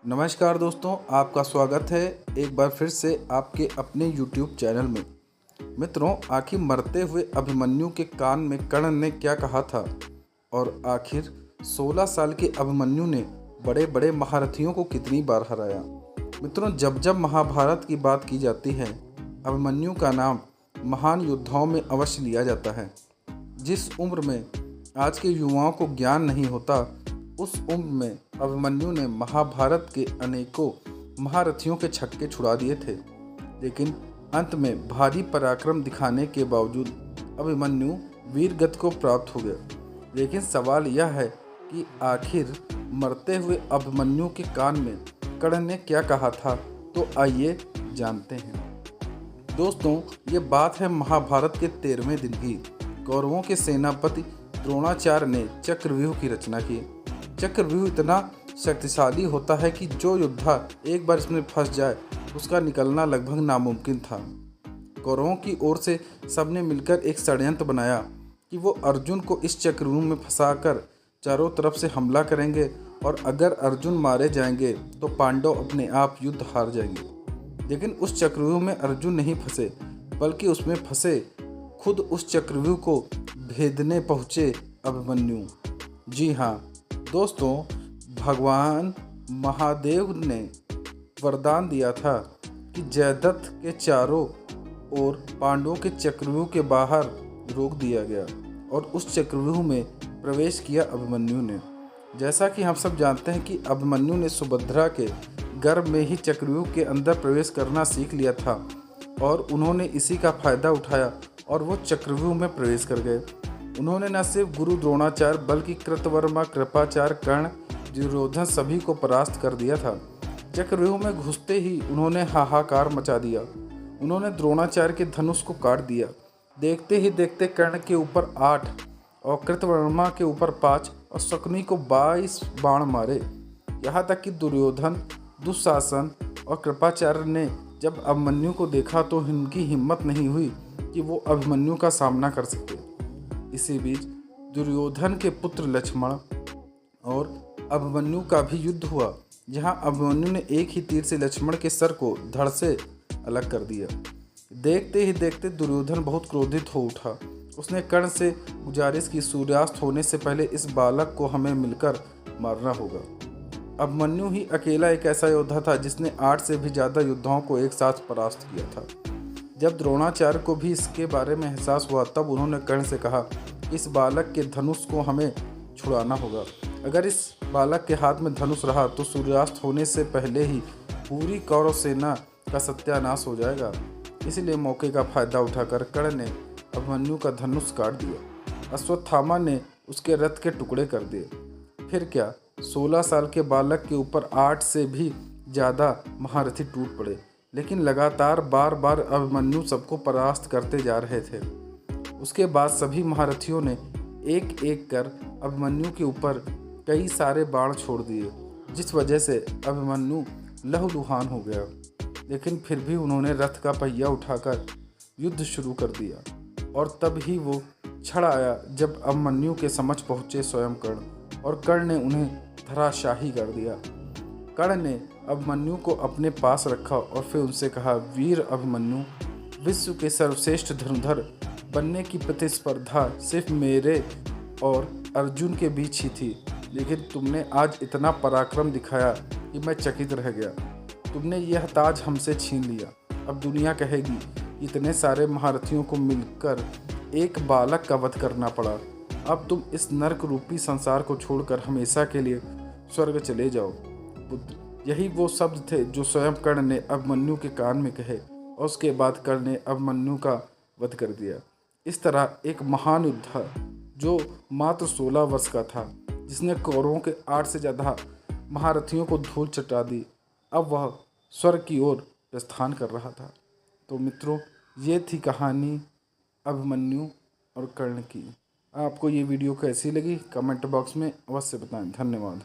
नमस्कार दोस्तों, आपका स्वागत है एक बार फिर से आपके अपने YouTube चैनल में। मित्रों, आखिर मरते हुए अभिमन्यु के कान में कर्ण ने क्या कहा था और आखिर 16 साल के अभिमन्यु ने बड़े बड़े महारथियों को कितनी बार हराया। मित्रों, जब जब महाभारत की बात की जाती है, अभिमन्यु का नाम महान योद्धाओं में अवश्य लिया जाता है। जिस उम्र में आज के युवाओं को ज्ञान नहीं होता, उस उम्र में अभिमन्यु ने महाभारत के अनेकों महारथियों के छक्के छुड़ा दिए थे। लेकिन अंत में भारी पराक्रम दिखाने के बावजूद अभिमन्यु वीर गति को प्राप्त हो गया। लेकिन सवाल यह है कि आखिर मरते हुए अभिमन्यु के कान में कर्ण ने क्या कहा था, तो आइए जानते हैं। दोस्तों, ये बात है महाभारत के 13वें दिन की। कौरवों के सेनापति द्रोणाचार्य ने चक्रव्यूह की रचना की। चक्रव्यूह इतना शक्तिशाली होता है कि जो योद्धा एक बार इसमें फंस जाए, उसका निकलना लगभग नामुमकिन था। कौरवों की ओर से सबने मिलकर एक षड्यंत्र बनाया कि वो अर्जुन को इस चक्रव्यूह में फंसाकर चारों तरफ से हमला करेंगे और अगर अर्जुन मारे जाएंगे तो पांडव अपने आप युद्ध हार जाएंगे। लेकिन उस चक्रव्यूह में अर्जुन नहीं फंसे, बल्कि उसमें फंसे खुद उस चक्रव्यूह को भेदने पहुँचे अभिमन्यु। जी हाँ दोस्तों, भगवान महादेव ने वरदान दिया था कि जयद्रथ के चारों ओर पांडवों के चक्रव्यूह के बाहर रोक दिया गया और उस चक्रव्यूह में प्रवेश किया अभिमन्यु ने। जैसा कि हम सब जानते हैं कि अभिमन्यु ने सुभद्रा के गर्भ में ही चक्रव्यूह के अंदर प्रवेश करना सीख लिया था और उन्होंने इसी का फायदा उठाया और वो चक्रव्यूह में प्रवेश कर गए। उन्होंने न सिर्फ गुरु द्रोणाचार्य बल्कि कृतवर्मा, कृपाचार्य, कर्ण, दुर्योधन सभी को परास्त कर दिया था। चक्रव्यूह में घुसते ही उन्होंने हाहाकार मचा दिया। उन्होंने द्रोणाचार्य के धनुष को काट दिया। देखते ही देखते कर्ण के ऊपर 8 और कृतवर्मा के ऊपर 5 और शकुनी को 22 बाण मारे। यहाँ तक कि दुर्योधन, दुशासन और कृपाचार्य ने जब अभिमन्यु को देखा तो इनकी हिम्मत नहीं हुई कि वो अभिमन्यु का सामना कर सके। इसी बीच दुर्योधन के पुत्र लक्ष्मण और अभिमन्यु का भी युद्ध हुआ, जहां अभिमन्यु ने एक ही तीर से लक्ष्मण के सर को धड़ से अलग कर दिया। देखते ही देखते दुर्योधन बहुत क्रोधित हो उठा। उसने कर्ण से गुजारिश की, सूर्यास्त होने से पहले इस बालक को हमें मिलकर मारना होगा। अभिमन्यु ही अकेला एक ऐसा योद्धा था जिसने 8 से भी ज़्यादा योद्धाओं को एक साथ परास्त किया था। जब द्रोणाचार्य को भी इसके बारे में एहसास हुआ, तब उन्होंने कर्ण से कहा, इस बालक के धनुष को हमें छुड़ाना होगा। अगर इस बालक के हाथ में धनुष रहा तो सूर्यास्त होने से पहले ही पूरी कौरव सेना का सत्यानाश हो जाएगा। इसलिए मौके का फायदा उठाकर कर्ण ने अभिमन्यु का धनुष काट दिया। अश्वत्थामा ने उसके रथ के टुकड़े कर दिए। फिर क्या, 16 साल के बालक के ऊपर 8 से भी ज़्यादा महारथी टूट पड़े। लेकिन लगातार बार बार अभिमन्यु सबको परास्त करते जा रहे थे। उसके बाद सभी महारथियों ने एक एक कर अभिमन्यु के ऊपर कई सारे बाण छोड़ दिए, जिस वजह से अभिमन्यु लहूलुहान हो गया। लेकिन फिर भी उन्होंने रथ का पहिया उठाकर युद्ध शुरू कर दिया और तब ही वो क्षण आया जब अभिमन्यु के समक्ष पहुँचे स्वयं कर्ण, और कर्ण ने उन्हें धराशाही कर दिया। कर्ण ने अभिमन्यु को अपने पास रखा और फिर उनसे कहा, वीर अभिमन्यु, विश्व के सर्वश्रेष्ठ धनुर्धर बनने की प्रतिस्पर्धा सिर्फ मेरे और अर्जुन के बीच ही थी, लेकिन तुमने आज इतना पराक्रम दिखाया कि मैं चकित रह गया। तुमने यह ताज हमसे छीन लिया। अब दुनिया कहेगी इतने सारे महारथियों को मिलकर एक बालक का वध करना पड़ा। अब तुम इस नरक रूपी संसार को छोड़कर हमेशा के लिए स्वर्ग चले जाओ। यही वो शब्द थे जो स्वयं कर्ण ने अभिमन्यु के कान में कहे और उसके बाद कर्ण ने अभिमन्यु का वध कर दिया। इस तरह एक महान योद्धा जो मात्र 16 वर्ष का था, जिसने कौरवों के 8 से ज़्यादा महारथियों को धूल चटा दी, अब वह स्वर्ग की ओर प्रस्थान कर रहा था। तो मित्रों, ये थी कहानी अभिमन्यु और कर्ण की। आपको ये वीडियो कैसी लगी कमेंट बॉक्स में अवश्य बताएं। धन्यवाद।